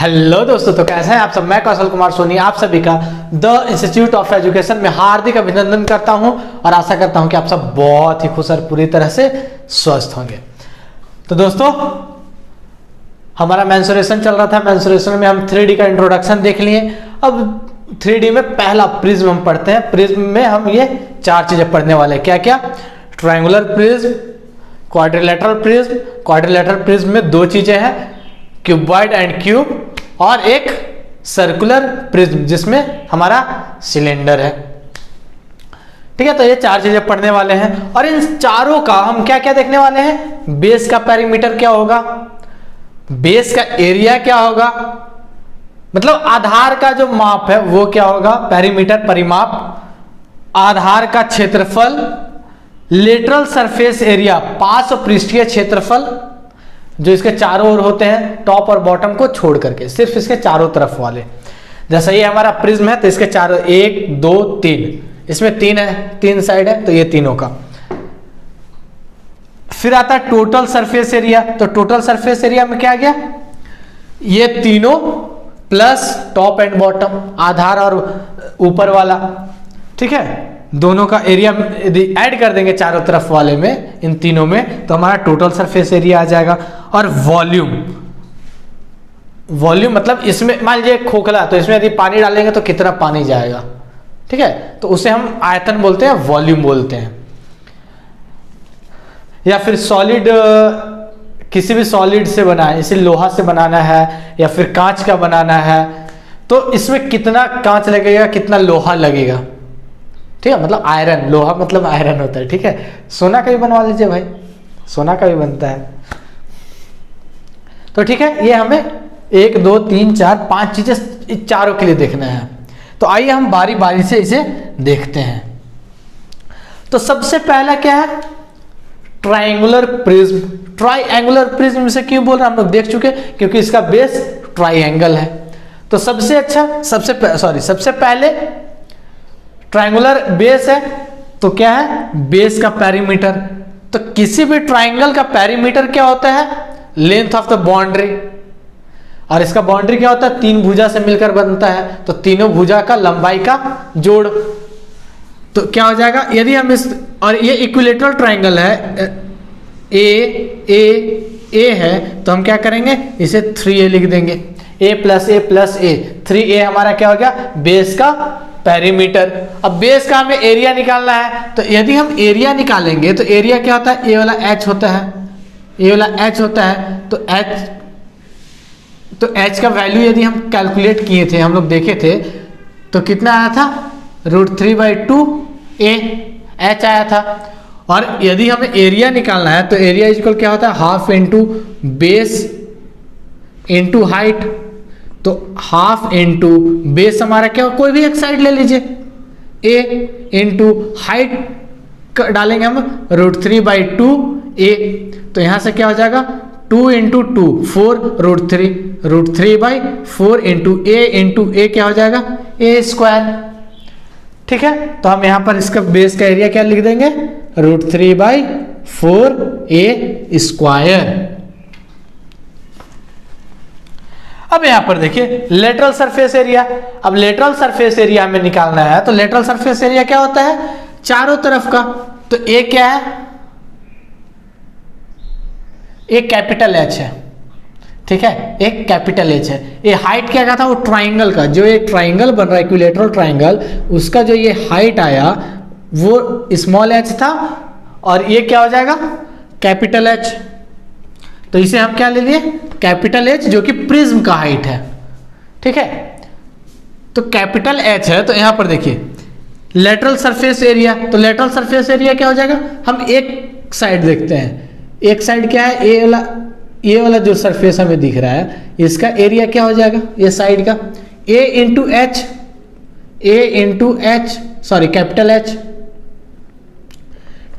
Hello दोस्तों, तो कैसे हैं आप सब। मैं कौशल कुमार सोनी आप सभी का द इंस्टीट्यूट ऑफ एजुकेशन में हार्दिक अभिनंदन करता हूं और आशा करता हूं कि आप सब बहुत ही खुश और पूरी तरह से स्वस्थ होंगे। तो दोस्तों, हमारा मेंसुरेशन चल रहा था। मेंसुरेशन में हम 3D का इंट्रोडक्शन देख लिए। अब 3D में पहला प्रिज्म हम पढ़ते हैं। प्रिज्म में हम ये 4 चीजें पढ़ने वाले हैं। क्या क्या? Triangular prism, quadrilateral prism. Quadrilateral prism में 2 चीजें हैं, क्यूबॉइड एंड क्यूब, और एक सर्कुलर प्रिज्म जिसमें हमारा सिलेंडर है। ठीक है, तो ये 4 चीजें पढ़ने वाले हैं और इन चारों का हम क्या क्या देखने वाले हैं। बेस का पेरीमीटर क्या होगा, बेस का एरिया क्या होगा, मतलब आधार का जो माप है वो क्या होगा, पेरीमीटर परिमाप, आधार का क्षेत्रफल, लेटरल सरफेस एरिया पार्श्व और पृष्ठीय क्षेत्रफल जो इसके चारों ओर होते हैं, टॉप और बॉटम को छोड़ करके, सिर्फ इसके चारों तरफ वाले। जैसा ये हमारा प्रिज्म है तो इसके चारों 1 2 3, इसमें 3 है, 3 साइड है, तो ये तीनों का। फिर आता है टोटल सरफेस एरिया। तो टोटल सरफेस एरिया में क्या गया, ये तीनों प्लस टॉप एंड बॉटम, आधार और ऊपर वाला। ठीक है, दोनों का एरिया यदि ऐड कर देंगे चारों तरफ वाले में, इन तीनों में, तो हमारा टोटल सरफेस एरिया आ जाएगा। और वॉल्यूम, वॉल्यूम मतलब इसमें मान लीजिए खोखला, तो इसमें यदि पानी डालेंगे तो कितना पानी जाएगा। ठीक है, तो उसे हम आयतन बोलते हैं, वॉल्यूम बोलते हैं। या फिर सॉलिड, किसी भी सॉलिड से बना है, इसे लोहा से बनाना है या फिर कांच का बनाना है, तो इसमें कितना कांच लगेगा, कितना लोहा लगेगा। ठीक है, मतलब आयरन, लोहा मतलब आयरन होता है। ठीक है, सोना का भी बनवा लीजिए भाई, सोना का भी बनता है। तो ठीक है, ये हमें 1 2 3 4 5 चीजें चारों के लिए देखना है। तो आइए हम बारी बारी से इसे देखते हैं। तो सबसे पहला क्या है, ट्रायंगुलर प्रिज्म। ट्रायंगुलर प्रिज्म से क्यों बोल रहे हैं, हम लोग देख चुके, क्योंकि इसका बेस ट्रायंगल है। तो सबसे पहले ट्रायंगुलर बेस है, तो क्या है, बेस का पेरीमीटर। तो किसी भी ट्रायंगल का पेरीमीटर क्या होता है, लेंथ ऑफ द बाउंड्री। और इसका बाउंड्री क्या होता है, 3 भुजा से मिलकर बनता है, तो तीनों भुजा का लंबाई का जोड़। तो क्या हो जाएगा, यदि हम इस, और ये इक्विलेटरल ट्रायंगल है, ए है, तो हम क्या करेंगे, इसे 3a लिख देंगे। a प्लस a 3a हमारा क्या हो गया, बेस का पेरीमीटर। अब बेस का हमें एरिया निकालना है, तो यदि हम एरिया निकालेंगे तो एरिया क्या होता है, ए वाला h होता है, ए वाला h होता है। तो h का वैल्यू यदि हम कैलकुलेट किए थे, हम लोग देखे थे, तो कितना आया था, √3/2a h आया था। और यदि हमें एरिया निकालना है तो एरिया इक्वल क्या होता है, half into base into height. तो हाफ इंटू बेस हमारा क्या, कोई भी एक साइड ले लीजिए, a इंटू हाइट डालेंगे हम √3/2a। तो यहां से क्या हो जाएगा, 2 इंटू 2 4 √3/4 इंटू a क्या हो जाएगा, a²। ठीक है, तो हम यहां पर इसका बेस का एरिया क्या लिख देंगे, √3/4a²। अब यहां पर देखिए लेटरल सरफेस एरिया। अब लेटरल सरफेस एरिया हमें निकालना है, तो लेटरल सरफेस एरिया क्या होता है, चारों तरफ का। तो ए क्या है, एक कैपिटल H है। ठीक है, एक कैपिटल H है। ये हाइट क्या का था, वो ट्राइंगल का, जो ये ट्राइंगल बन रहा है इक्विलेटरल ट्राइंगल, उसका जो ये हाइट आया वो स्मॉल h था, और ये क्या हो जाएगा, कैपिटल H। तो इसे हम क्या ले लिए, कैपिटल H, जो कि प्रिज्म का हाइट है। ठीक है, तो कैपिटल H है। तो यहां पर देखिए लेटरल सरफेस एरिया, तो लेटरल सरफेस एरिया क्या हो जाएगा, हम एक साइड देखते हैं। एक साइड क्या है, ये वाला जो सरफेस हमें दिख रहा है, इसका एरिया क्या हो जाएगा, ये साइड का a into h, sorry capital H।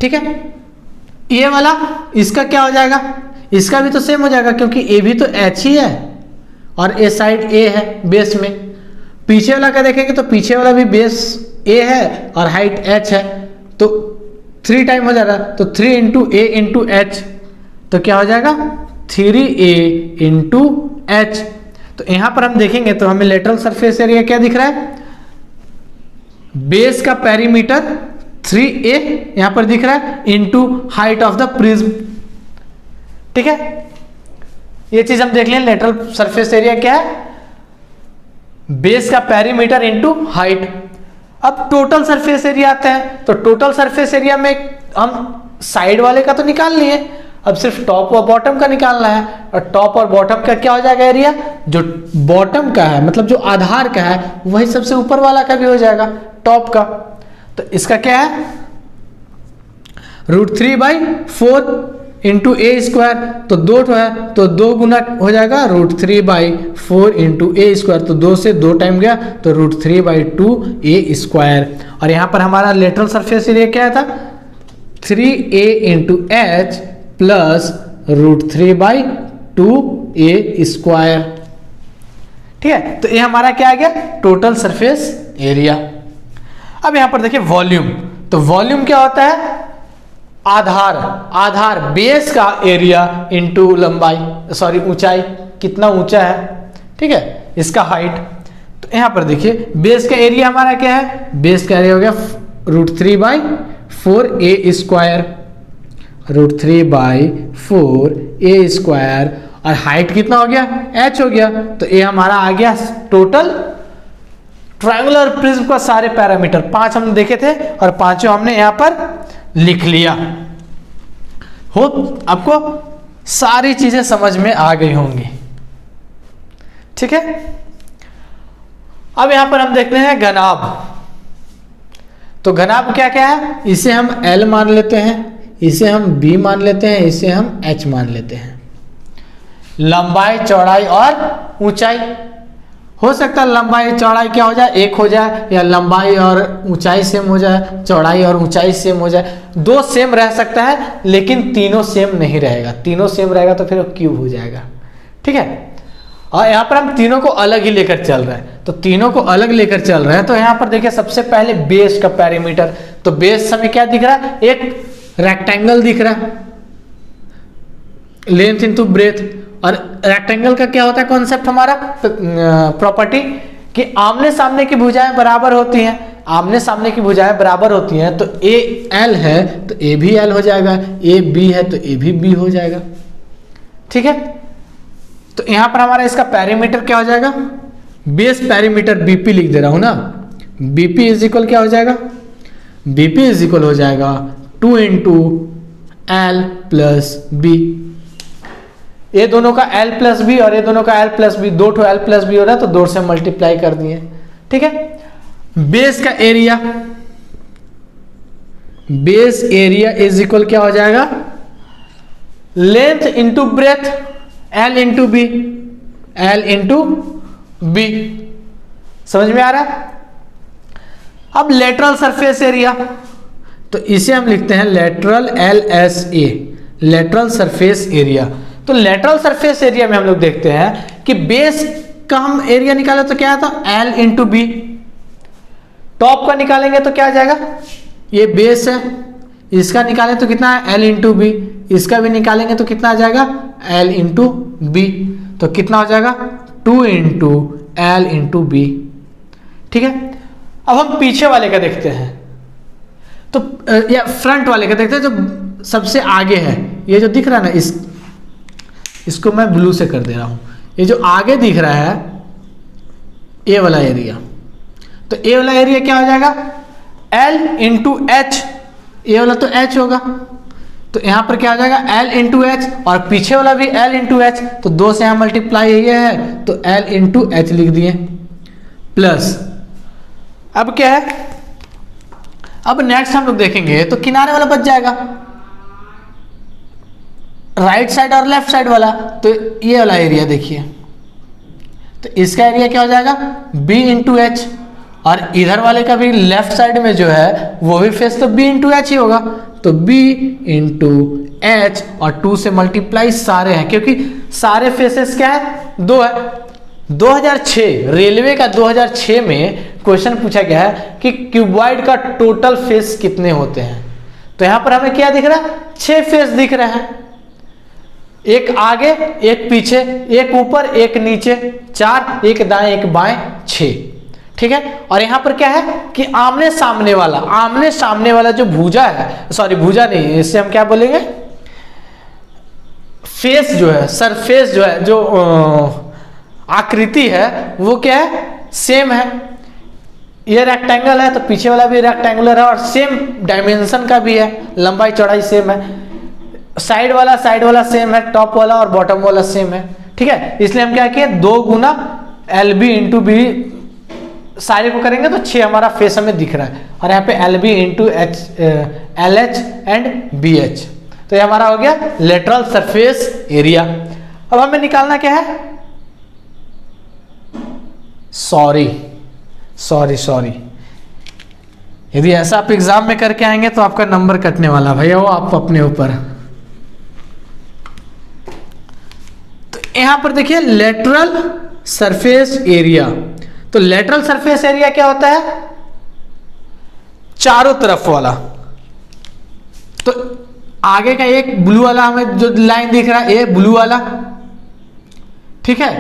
ठीक है, ये वाला इसका क्या हो जाएगा, इसका भी तो सेम हो जाएगा, क्योंकि ए भी तो h ही है और ए साइड a है बेस में। पीछे वाला का देखेंगे तो पीछे वाला भी बेस a है और हाइट h है, तो 3 टाइम हो जाएगा। तो 3 इंटू a इंटू h, तो क्या हो जाएगा, 3a इंटू h। तो यहां पर हम देखेंगे तो हमें लेटरल सरफेस एरिया क्या दिख रहा है, बेस का पेरीमीटर 3a यहां पर दिख रहा है into height of the prism. ठीक है, ये चीज हम देख लें, लेटरल सरफेस एरिया क्या है, बेस का पेरीमीटर इनटू हाइट। अब टोटल सरफेस एरिया आता है, तो टोटल सरफेस एरिया में हम साइड वाले का तो निकाल लिए, अब सिर्फ टॉप और बॉटम का निकालना है। और टॉप और बॉटम का क्या हो जाएगा एरिया, जो बॉटम का है मतलब जो आधार का है वही सबसे ऊपर वाला का भी हो जाएगा टॉप का। तो इसका क्या है √3/4 इंटू ए स्क्वायर, तो 2 है तो 2 गुना हो जाएगा √3/4 इंटू ए स्क्वायर, तो 2 से 2 टाइम गया तो √3/2 ए स्क्वायर। और यहां पर हमारा लेटरल सरफेस एरिया क्या था 3a इंटू एच प्लस √3/2 ए स्क्वायर। ठीक है, तो ये हमारा क्या आ गया टोटल सरफेस एरिया। अब यहां पर देखिए वॉल्यूम, तो वॉल्यूम क्या होता है आधार बेस का एरिया इंटू लंबाई, सॉरी ऊंचाई, कितना ऊंचा है, ठीक है, इसका हाइट। तो यहां पर देखिए बेस का एरिया हमारा क्या है, बेस का एरिया हो गया √3/4 ए स्क्वायर, √3/4 ए स्क्वायर, और हाइट कितना हो गया h हो गया। तो ये हमारा आ गया टोटल ट्रायंगुलर प्रिज्म का सारे पैरामीटर 5 हमने देखे थे और पांचों हमने यहां पर लिख लिया। होप आपको सारी चीजें समझ में आ गई होंगी। ठीक है, अब यहां पर हम देखते हैं घनाभ। तो घनाभ क्या क्या है, इसे हम L मान लेते हैं, इसे हम B मान लेते हैं, इसे हम H मान लेते हैं। लंबाई चौड़ाई और ऊंचाई, हो सकता है लंबाई चौड़ाई क्या हो जाए एक हो जाए, या लंबाई और ऊंचाई सेम हो जाए, चौड़ाई और ऊंचाई सेम हो जाए, 2 सेम रह सकता है लेकिन तीनों सेम नहीं रहेगा। तीनों सेम रहेगा तो फिर वो क्यूब हो जाएगा। ठीक है, और यहाँ पर हम तीनों को अलग ही लेकर चल रहे हैं, तो तीनों को अलग लेकर चल रहे हैं। तो यहाँ पर देखिए सबसे पहले बेस का पैरामीटर, तो बेस हमें क्या दिख रहा है, एक रेक्टेंगल दिख रहा है, लेंथ इंटू ब्रेथ। और रेक्टेंगल का क्या होता है कॉन्सेप्ट हमारा, प्रॉपर्टी कि आमने सामने की भुजाएं बराबर होती हैं, आमने सामने की भुजाएं बराबर होती हैं, तो ए एल है तो ए भी एल हो जाएगा, ए बी है तो ए भी बी हो जाएगा। ठीक है, तो यहां पर हमारा इसका पैरामीटर क्या हो जाएगा, बेस पैरामीटर बीपी लिख दे रहा हूं ना, बीपी इज इक्वल क्या हो जाएगा, बीपी इज इक्वल हो जाएगा 2 इंटू एल प्लस बी। ये दोनों का L प्लस बी और ये दोनों का L plus B, 2 L plus B हो रहा है तो 2 से मल्टीप्लाई कर दिए। ठीक है, बेस का area, base area is equal क्या हो जाएगा, length into breadth, L into B, L into B. समझ में आ रहा है। अब लेटरल सरफेस एरिया, तो इसे हम लिखते हैं lateral LSA, lateral surface area. तो लेटरल सरफेस एरिया में हम लोग देखते हैं कि बेस का हम एरिया निकाले तो क्या आता है L इंटू बी, टॉप का निकालेंगे तो क्या आ जाएगा, ये बेस है, इसका निकालें तो कितना है L इंटू बी, इसका भी निकालेंगे तो कितना आ जाएगा L इंटू बी, तो कितना हो जाएगा 2 इंटू L इंटू बी। ठीक है, अब हम पीछे वाले का देखते हैं, तो या फ्रंट वाले का देखते हैं जो सबसे आगे है, ये जो दिख रहा है ना, इसको मैं ब्लू से कर दे रहा हूं, ये जो आगे दिख रहा है ए वाला एरिया, तो ए वाला एरिया क्या हो जाएगा L इंटू एच, ए वाला तो H होगा, तो यहां पर क्या हो जाएगा L इंटू एच, और पीछे वाला भी L इंटू एच, तो 2 से यहां मल्टीप्लाई ये है तो L इंटू एच लिख दिए, प्लस अब क्या है, अब नेक्स्ट हम लोग देखेंगे तो किनारे वाला बच जाएगा, राइट साइड और लेफ्ट साइड वाला, तो ये वाला एरिया देखिए, तो इसका एरिया क्या हो जाएगा B इंटू एच, और इधर वाले का भी लेफ्ट साइड में जो है वो भी फेस तो B इंटू एच ही होगा, तो B इंटू एच, और 2 से मल्टीप्लाई सारे हैं क्योंकि सारे फेसेस क्या है 2 है। 2006 रेलवे का 2006 में क्वेश्चन पूछा गया है कि क्यूबॉइड का टोटल फेस कितने होते हैं, तो यहां पर हमें क्या दिख रहा है 6 फेस दिख रहे हैं। एक आगे एक पीछे, एक ऊपर एक नीचे 4, एक दाएं एक बाएं 6। ठीक है, और यहां पर क्या है कि आमने सामने वाला जो भुजा है, सॉरी भुजा नहीं, इससे हम क्या बोलेंगे, फेस जो है, सरफेस जो है, जो आकृति है वो क्या है, सेम है। ये रेक्टेंगल है तो पीछे वाला भी रेक्टेंगुलर है और सेम डायमेंशन का भी है, लंबाई चौड़ाई सेम है। साइड वाला सेम है, टॉप वाला और बॉटम वाला सेम है। ठीक है, इसलिए हम क्या किए, 2 गुना LB इंटू बी सारे को करेंगे तो 6 हमारा फेस हमें दिख रहा है, और यहाँ पे LB into LH and BH, तो ये हमारा हो गया लेटरल सरफेस एरिया। अब हमें निकालना क्या है, सॉरी, यदि ऐसा आप एग्जाम में करके आएंगे तो आपका नंबर कटने वाला भैया, वो आप अपने ऊपर। तो यहां पर देखिए लेटरल सरफेस एरिया, तो लेटरल सरफेस एरिया क्या होता है, चारों तरफ वाला। तो आगे का एक ब्लू वाला हमें जो लाइन दिख रहा है, ये ब्लू वाला, ठीक है,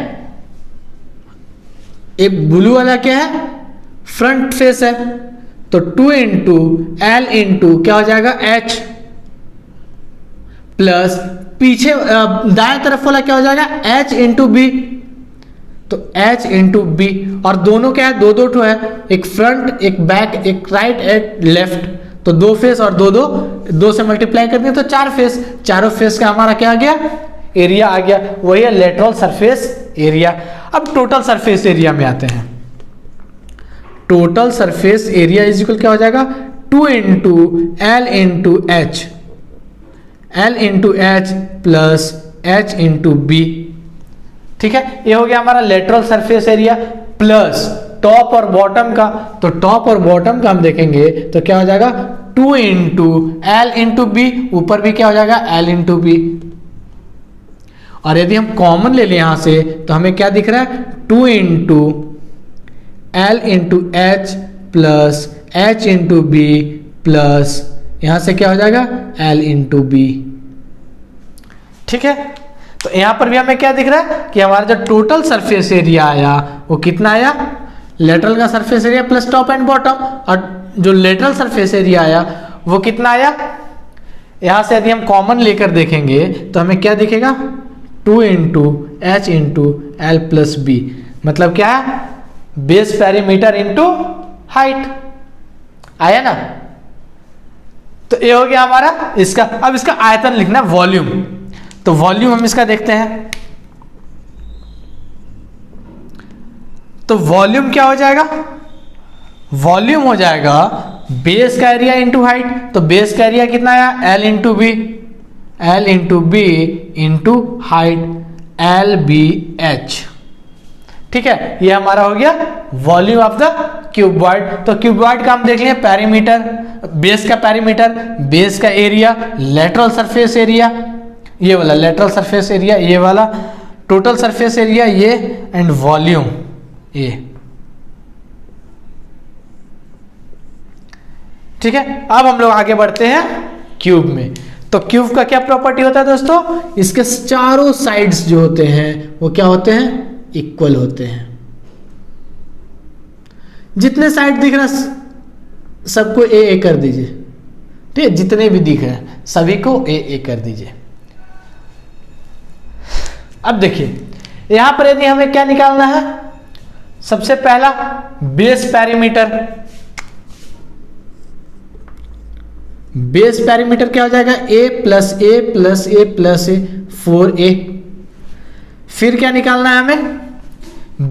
एक ब्लू वाला क्या है, फ्रंट फेस है, तो 2 इंटू L इंटू क्या हो जाएगा H, प्लस पीछे दाएं तरफ वाला क्या हो जाएगा H इंटू बी, तो H इंटू बी, और दोनों क्या है, 2 ठो है, एक फ्रंट एक बैक एक राइट एक लेफ्ट, तो 2 फेस और 2 से मल्टीप्लाई कर दिए तो 4 फेस, चारों फेस का हमारा क्या आ गया, एरिया आ गया, वही है लेटरल सरफेस एरिया। अब टोटल सरफेस एरिया में आते हैं। Total surface area is equal क्या हो जाएगा, 2 into L into H, L into H plus H into B. ठीक है, ये हो गया हमारा lateral surface area, plus top और बॉटम का, तो टॉप और बॉटम का हम देखेंगे तो क्या हो जाएगा, 2 इंटू L इंटू बी, ऊपर भी क्या हो जाएगा L इंटू बी, और यदि हम कॉमन ले लें यहां से तो हमें क्या दिख रहा है, 2 into L into H plus H into B, plus यहां से क्या हो जाएगा L इंटू बी। ठीक है, तो यहां पर भी हमें क्या दिख रहा है कि हमारा जो टोटल सरफेस एरिया आया वो कितना आया, लेटरल का surface area plus top and bottom, और जो लेटरल सरफेस एरिया आया वो कितना आया, यहां से यदि हम कॉमन लेकर देखेंगे तो हमें क्या दिखेगा, 2 into H into L plus B, मतलब क्या है, बेस पेरीमीटर इंटू हाइट आया ना। तो ये हो गया हमारा इसका। अब इसका आयतन लिखना, वॉल्यूम, तो वॉल्यूम हम इसका देखते हैं, तो वॉल्यूम क्या हो जाएगा, वॉल्यूम हो जाएगा बेस का एरिया इंटू हाइट, तो बेस का एरिया कितना आया, L into B, L into B into height LBH। ठीक है, ये हमारा हो गया वॉल्यूम ऑफ द क्यूबॉइड। तो क्यूबॉइड का हम देख लें, पेरीमीटर, बेस का पेरीमीटर, बेस का एरिया, लेटरल सरफेस एरिया, ये वाला लेटरल सरफेस एरिया, ये वाला टोटल सरफेस एरिया, ये एंड वॉल्यूम ये। ठीक है, अब हम लोग आगे बढ़ते हैं क्यूब में। तो क्यूब का क्या प्रॉपर्टी होता है दोस्तों, इसके चारों साइड्स जो होते हैं वो क्या होते हैं, इक्वल होते हैं। जितने साइड दिख रहा सबको ए कर दीजिए, ठीक है, जितने भी दिख रहे हैं सभी को ए कर दीजिए। अब देखिए यहां पर यदि हमें क्या निकालना है, सबसे पहला बेस पेरीमीटर, बेस पेरीमीटर क्या हो जाएगा, ए प्लस ए प्लस ए प्लस ए 4a। फिर क्या निकालना है हमें,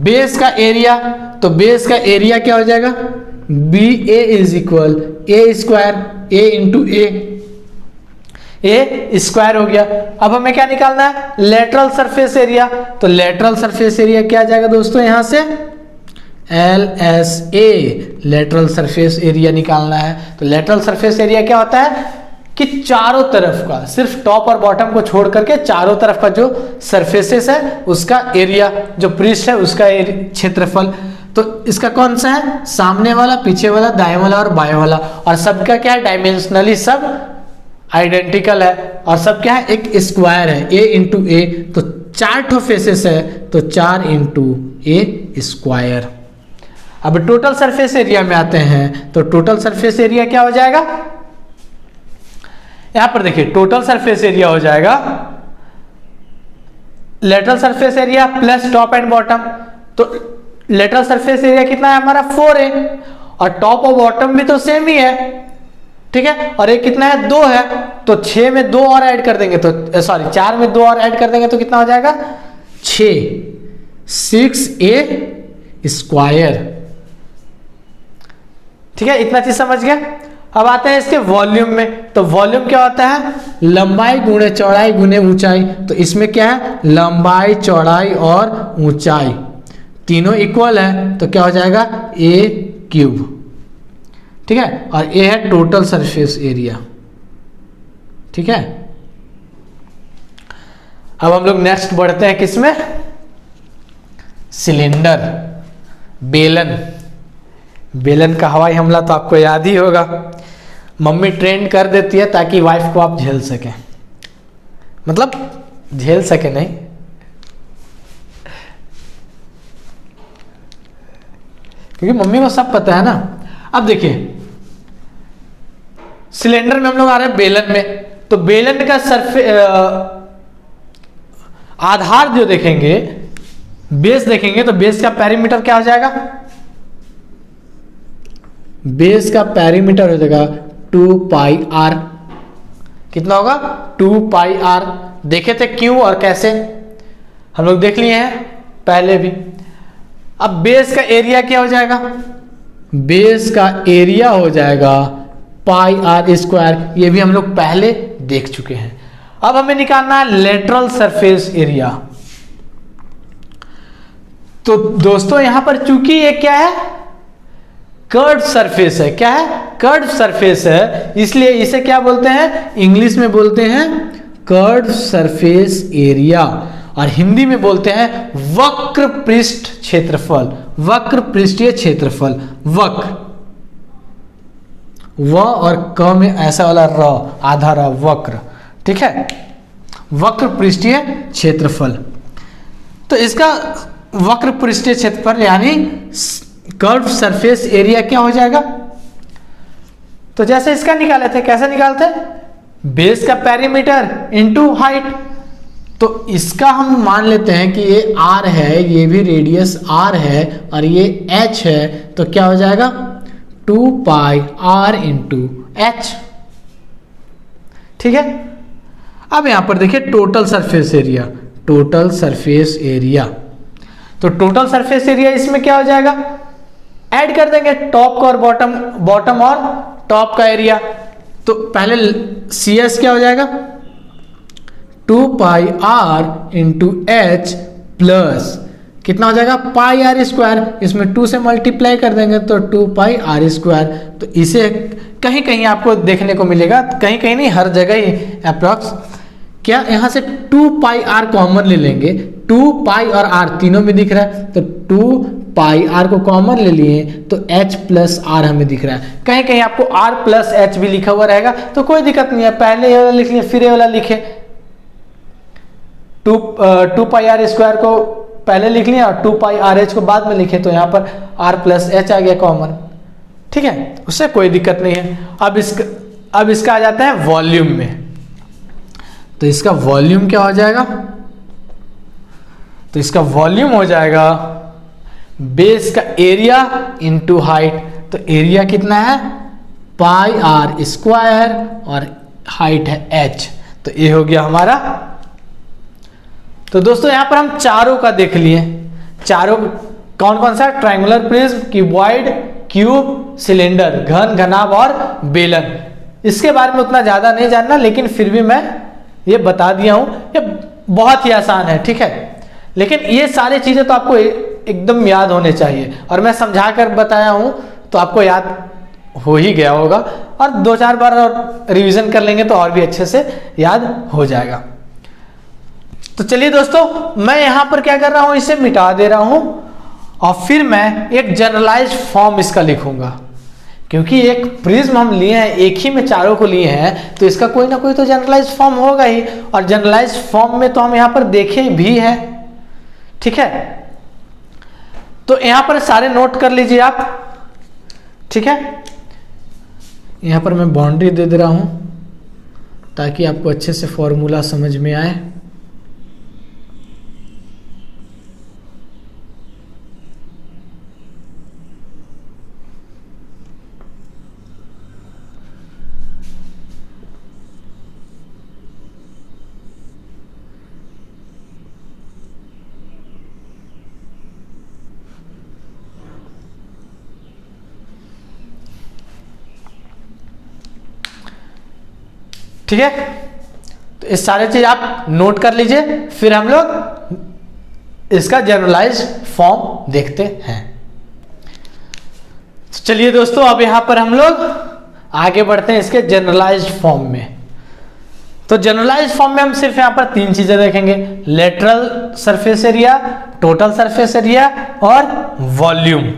बेस का एरिया, तो बेस का एरिया क्या हो जाएगा, B A is equal A square, A into A square हो गया। अब हमें क्या निकालना है, लेटरल सरफेस एरिया, तो लेटरल सरफेस एरिया क्या आ जाएगा दोस्तों, यहां से LSA, लेटरल सरफेस एरिया निकालना है। तो लेटरल सरफेस एरिया क्या होता है कि चारों तरफ का, सिर्फ टॉप और बॉटम को छोड़ करके चारों तरफ का जो सरफेसेस है उसका एरिया, जो पृष्ठ है उसका क्षेत्रफल। तो इसका कौन सा है, सामने वाला, पीछे वाला, दाएं वाला और बाएं वाला, और सबका क्या है, डायमेंशनली सब आइडेंटिकल है और सब क्या है, एक स्क्वायर है, a इंटू ए, तो 4 ठो फेसेस है तो 4 इंटू ए स्क्वायर। अब टोटल सरफेस एरिया में आते हैं तो टोटल सरफेस एरिया क्या हो जाएगा, यहां पर देखिए टोटल सरफेस एरिया हो जाएगा lateral surface area plus top and bottom. तो लेटरल सरफेस एरिया कितना है हमारा 4 है और टॉप और बॉटम भी तो सेम ही है, ठीक है, और ये कितना है 2 है, तो 6 में 2 और ऐड कर देंगे तो सॉरी 4 में 2 और ऐड कर देंगे तो कितना हो जाएगा 6a स्क्वायर। ठीक है, इतना चीज समझ गया। अब आते हैं इसके वॉल्यूम में। तो वॉल्यूम क्या होता है, लंबाई गुणे चौड़ाई गुणे ऊंचाई। तो इसमें क्या है, लंबाई चौड़ाई और ऊंचाई तीनों इक्वल है तो क्या हो जाएगा a क्यूब। ठीक है, और ये है टोटल सरफेस एरिया। ठीक है, अब हम लोग नेक्स्ट बढ़ते हैं किसमें, सिलेंडर, बेलन। बेलन का हवाई हमला तो आपको याद ही होगा, मम्मी ट्रेंड कर देती है ताकि वाइफ को आप झेल सकें, मतलब झेल सके नहीं, क्योंकि मम्मी को सब पता है ना। अब देखिए सिलेंडर में हम लोग आ रहे हैं बेलन में। तो बेलन का आधार जो देखेंगे, बेस देखेंगे, तो बेस का पेरीमीटर क्या हो जाएगा, बेस का पेरीमीटर हो जाएगा 2 पाई आर। कितना होगा 2 पाई आर। देखे थे क्यों और कैसे, हम लोग देख लिए हैं पहले भी। अब बेस का एरिया क्या हो जाएगा, बेस का एरिया हो जाएगा पाई आर स्क्वायर, ये भी हम लोग पहले देख चुके हैं। अब हमें निकालना है लेटरल सरफेस एरिया। तो दोस्तों यहां पर चूंकि ये क्या है, कर्व सरफेस है, क्या है, कर्व सरफेस है, इसलिए इसे क्या बोलते हैं, इंग्लिश में बोलते हैं कर्व सरफेस एरिया और हिंदी में बोलते हैं वक्र पृष्ठ क्षेत्रफल, वक्र पृष्ठीय क्षेत्रफल। वक्र, व और क में ऐसा वाला र, आधा र, वक्र। ठीक है, वक्र पृष्ठीय क्षेत्रफल। तो इसका वक्र पृष्ठीय क्षेत्रफल यानी कर्व सरफेस एरिया क्या हो जाएगा, तो जैसे इसका निकाले थे, कैसे निकालते, बेस का पेरीमीटर इनटू हाइट। तो इसका हम मान लेते हैं कि ये r है, ये भी रेडियस r है और ये h है, तो क्या हो जाएगा 2 पाई r इंटू h। ठीक है, अब यहां पर देखिए total surface area, total surface area. तो टोटल सरफेस एरिया इसमें क्या हो जाएगा, ऐड कर देंगे टॉप का और बॉटम, बॉटम और टॉप का एरिया। तो पहले CS क्या हो जाएगा 2 पाई r इंटू एच प्लस कितना हो जाएगा पाई आर स्क्वायर, इसमें 2 से मल्टीप्लाई कर देंगे तो 2 पाई आर स्क्वायर। तो इसे कहीं कहीं आपको देखने को मिलेगा, कहीं कहीं नहीं हर जगह ही अप्रॉक्स, क्या यहाँ से 2 पाई आर कॉमन ले लेंगे, 2 पाई और r तीनों में दिख रहा है, तो 2 पाई r को कॉमन ले लिए तो h प्लस आर हमें दिख रहा है। कहीं कहीं आपको r प्लस एच भी लिखा हुआ रहेगा तो कोई दिक्कत नहीं है, पहले ये वाला लिख लिए फिर ये वाला लिखे, 2 पाई आर स्क्वायर को पहले लिख लिया और 2 पाई आर एच को बाद में लिखे, तो यहाँ पर r प्लस एच आ गया कॉमन। ठीक है, उससे कोई दिक्कत नहीं है। अब इसका आ जाता है वॉल्यूम में। तो इसका वॉल्यूम क्या हो जाएगा, तो इसका वॉल्यूम हो जाएगा बेस का एरिया इंटू हाइट। तो एरिया कितना है पाई आर स्क्वायर और हाइट है h, तो ये हो गया हमारा। तो दोस्तों यहां पर हम चारों का देख लिए, चारों कौन कौन सा, triangular prism, cuboid, cube, cylinder, घन, घनाभ और बेलन। इसके बारे में उतना ज्यादा नहीं जानना, लेकिन फिर भी मैं ये बता दिया हूं, ये बहुत ही आसान है। ठीक है, लेकिन ये सारी चीजें तो आपको एकदम याद होने चाहिए और मैं समझा कर बताया हूं तो आपको याद हो ही गया होगा, और 2-4 बार और रिवीजन कर लेंगे तो और भी अच्छे से याद हो जाएगा। तो चलिए दोस्तों, मैं यहां पर क्या कर रहा हूं, इसे मिटा दे रहा हूं और फिर मैं एक जनरलाइज्ड फॉर्म इसका लिखूंगा क्योंकि एक प्रिज्म हम लिए हैं, एक ही में चारों को लिए हैं, तो इसका कोई ना कोई तो जनरलाइज फॉर्म होगा ही, और जनरलाइज फॉर्म में तो हम यहाँ पर देखे भी हैं। ठीक है, तो यहाँ पर सारे नोट कर लीजिए आप। ठीक है, यहाँ पर मैं बाउंड्री दे दे रहा हूँ ताकि आपको अच्छे से फॉर्मूला समझ में आए। ठीक है, तो इस सारे चीज आप नोट कर लीजिए, फिर हम लोग इसका जनरलाइज फॉर्म देखते हैं। तो चलिए दोस्तों, अब यहां पर हम लोग आगे बढ़ते हैं इसके जनरलाइज फॉर्म में। तो जनरलाइज फॉर्म में हम सिर्फ यहां पर तीन चीजें देखेंगे, lateral surface area, total surface area और वॉल्यूम।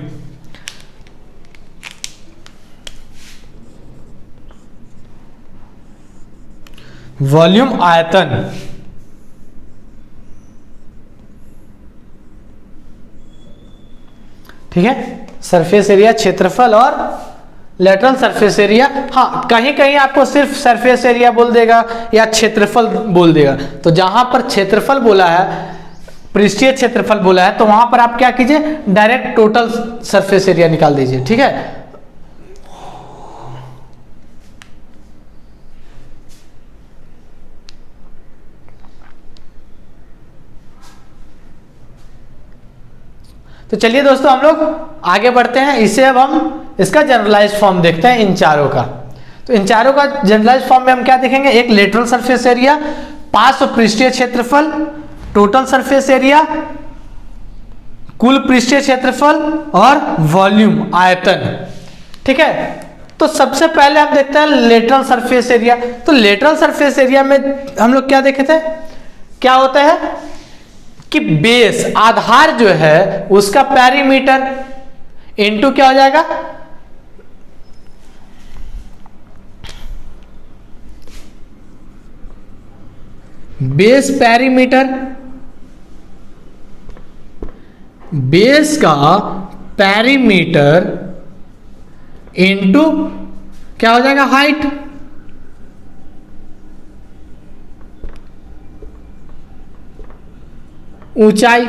वॉल्यूम आयतन, ठीक है, सरफेस एरिया क्षेत्रफल और लेटरल सरफेस एरिया। हाँ, कहीं कहीं आपको सिर्फ सरफेस एरिया बोल देगा या क्षेत्रफल बोल देगा, तो जहां पर क्षेत्रफल बोला है, पृष्ठीय क्षेत्रफल बोला है, तो वहां पर आप क्या कीजिए, डायरेक्ट टोटल सरफेस एरिया निकाल दीजिए। ठीक है, तो चलिए दोस्तों, हम लोग आगे बढ़ते हैं। इसे अब हम इसका जनरलाइज फॉर्म देखते हैं इन चारों का। तो इन चारों का जनरलाइज फॉर्म में हम क्या देखेंगे, एक लेटरल सरफेस एरिया, 500 पृष्ठीय क्षेत्रफल, टोटल सरफेस एरिया, कुल पृष्ठीय क्षेत्रफल और वॉल्यूम आयतन। ठीक है, तो सबसे पहले हम देखते हैं लेटरल सरफेस एरिया। तो लेटरल सरफेस एरिया में हम लोग क्या देखे थे, क्या होता है कि बेस आधार जो है उसका पेरीमीटर इनटू क्या हो जाएगा, बेस पेरीमीटर, बेस का पेरीमीटर इनटू क्या हो जाएगा, हाइट। ऊंचाई।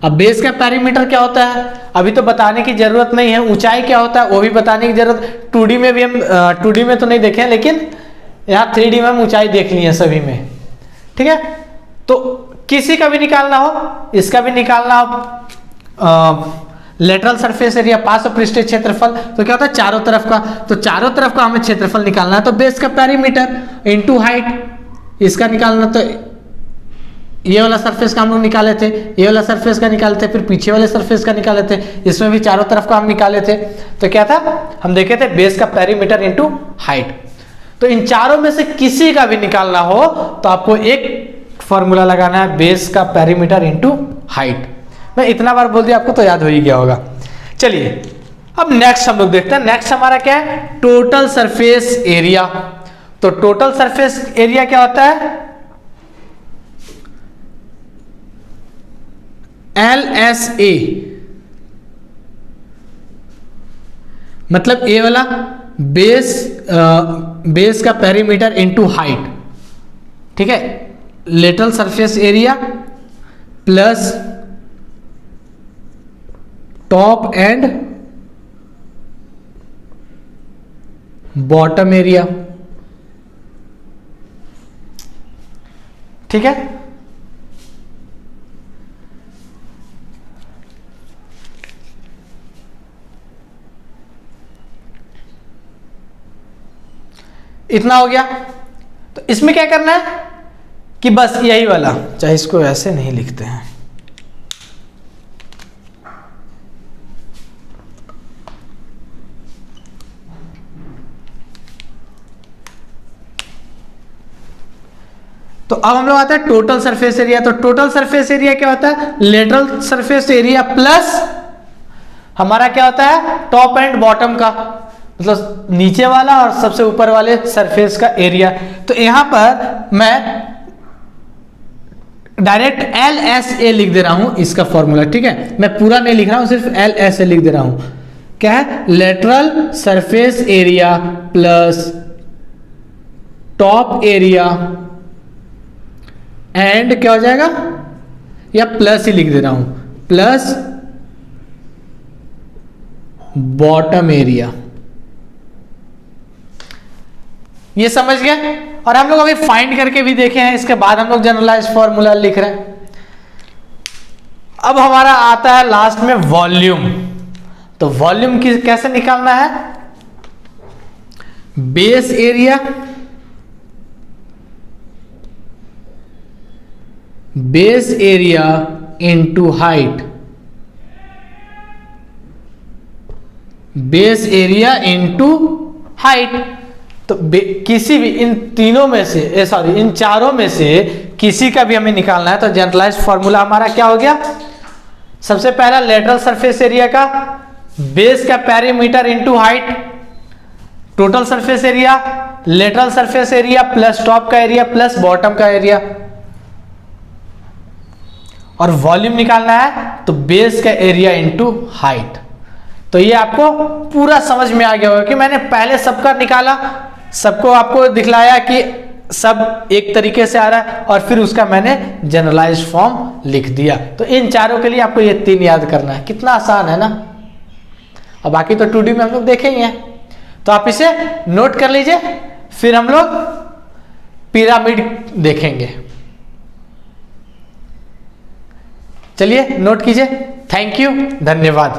अब बेस का पेरीमीटर क्या होता है अभी तो बताने की जरूरत नहीं है, ऊंचाई क्या होता है वो भी बताने की जरूरत, 2D में भी हम 2D में तो नहीं देखे हैं, लेकिन यहाँ 3D में हम ऊंचाई देख ली है सभी में। ठीक है, तो किसी का भी निकालना हो, इसका भी निकालना हो, लेटरल सरफेस एरिया 500 पृष्ठीय क्षेत्रफल, तो क्या होता है चारों तरफ का, तो चारों तरफ का हमें क्षेत्रफल निकालना है, तो बेस का पेरीमीटर इनटू हाइट, इसका निकालना, तो ये वाला सरफेस का हम लोग निकाले थे, ये वाला सरफेस का निकाले थे, फिर पीछे वाले सरफेस का निकाले थे, इसमें भी चारों तरफ का हम निकाले थे। तो क्या था, हम देखे थे बेस का पेरीमीटर इनटू हाइट। तो इन चारों में से किसी का भी निकालना हो तो आपको एक फॉर्मूला लगाना है, बेस का पेरीमीटर इनटू हाइट। मैं इतना बार बोल दिया आपको तो याद हो ही गया होगा। चलिए अब नेक्स्ट हम लोग देखते हैं, नेक्स्ट हमारा क्या है, टोटल सरफेस एरिया। तो टोटल सरफेस एरिया क्या होता है, LSA, मतलब ए वाला बेस का पेरीमीटर इनटू हाइट। ठीक है, lateral surface area plus top and bottom area. ठीक है, इतना हो गया। तो इसमें क्या करना है कि बस यही वाला, चाहे इसको ऐसे नहीं लिखते हैं, तो अब हम लोग आते हैं टोटल सरफेस एरिया। तो टोटल सरफेस एरिया क्या होता है, लेटरल सरफेस एरिया प्लस हमारा क्या होता है, टॉप एंड बॉटम का, मतलब नीचे वाला और सबसे ऊपर वाले सरफेस का एरिया। तो यहां पर मैं डायरेक्ट LSA लिख दे रहा हूं इसका फॉर्मूला, ठीक है, मैं पूरा नहीं लिख रहा हूं, सिर्फ LSA लिख दे रहा हूं। क्या है, lateral surface area plus top area and क्या हो जाएगा, या प्लस ही लिख दे रहा हूं, प्लस बॉटम एरिया। ये समझ गए। और हम लोग अभी फाइंड करके भी देखे हैं, इसके बाद हम लोग जनरलाइज फॉर्मूला लिख रहे हैं। अब हमारा आता है लास्ट में वॉल्यूम। तो वॉल्यूम की कैसे निकालना है, base area into height, base area into height. तो किसी भी इन तीनों में से सॉरी इन चारों में से किसी का भी हमें निकालना है। तो जनरलाइज्ड फॉर्मूला हमारा क्या हो गया, सबसे पहला लेटरल सरफेस एरिया का बेस का perimeter into height, total surface area, lateral surface area plus top का एरिया प्लस बॉटम का एरिया। और वॉल्यूम निकालना है तो बेस का एरिया इनटू हाइट। तो ये आपको पूरा समझ में आ गया होगा कि मैंने पहले सबका निकाला, सबको आपको दिखलाया कि सब एक तरीके से आ रहा है, और फिर उसका मैंने जनरलाइज्ड फॉर्म लिख दिया। तो इन चारों के लिए आपको ये 3 याद करना है। कितना आसान है ना। और बाकी तो 2D में हम लोग देखेंगे, तो आप इसे नोट कर लीजिए, फिर हम लोग पिरामिड देखेंगे। चलिए नोट कीजिए। थैंक यू, धन्यवाद।